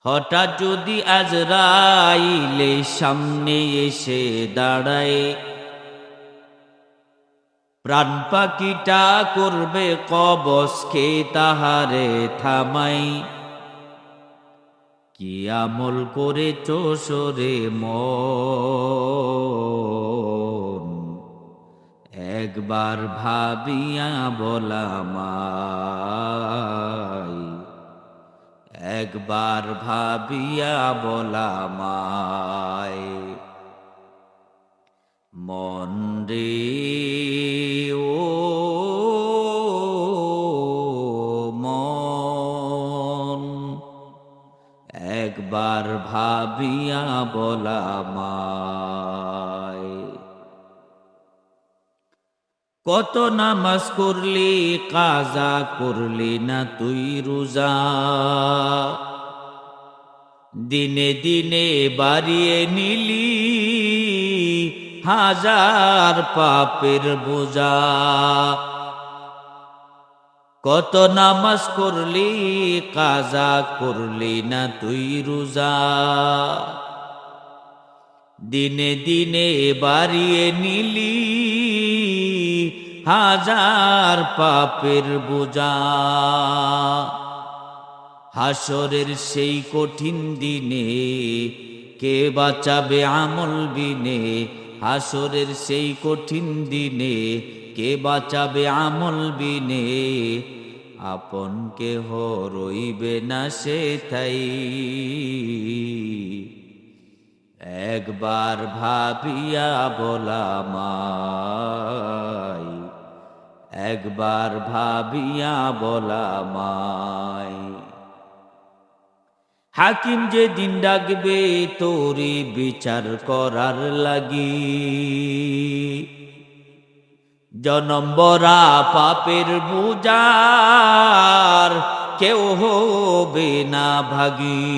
হঠাৎ যদি আজরাইলে সামনে এসে দাঁড়ায়, প্রাণ পাখিটা করবে কবজ কে তাহারে থামাই। কি আমল করে চোষরে মন, একবার ভাবিয়া বলামাই, একবার ভাবিয়া বলামাই। মন রে ও মন, একবার ভাবিয়া বলামাই। কত নামাজ করলি কাজা করলি না তুই রোজা, দিনে দিনে বাড়িয়ে নিলি হাজার পাপের বোঝা। কত নামাজ করলি কাজা করলি না তুই রোজা, দিনে দিনে বাড়িয়ে নিলি হাজার পাপের বোঝা। হাসরের সেই কঠিন দিনে কে বাঁচাবে আমল বিনে, হাসরের সেই কঠিন দিনে কে বাঁচাবে আমল বিনে। আপন কেহ রইবে না সে তাই, একবার ভাবিয়া বলামাই, একবার ভাবিয়া বলামাই। হাকিম যে দিন ডাকবে তোরি বিচার করার লাগি, জনম বরা পাপের বুজার কেউ হবে না ভাগী।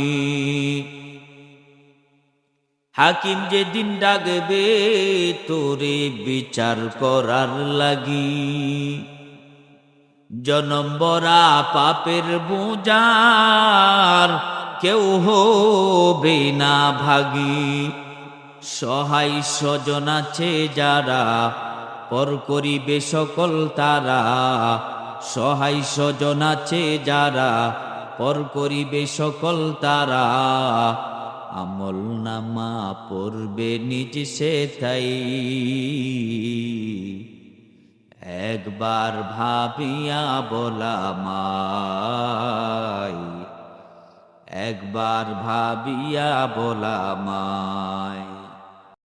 হাকিম যে দিন ডাকবে তোরে বিচার করার লাগি, জনম বরা পাপের বুজার কেউ হবে না ভাগী। সহায় স্বজন আছে যারা পর করিবে সকল তারা, সহায় স্বজন আছে যারা পর করিবে সকল তারা। আমল নামা পড়বে নিজ সে তাই, একবার ভাবিয়া বলামাই, একবার ভাবিয়া বলামাই।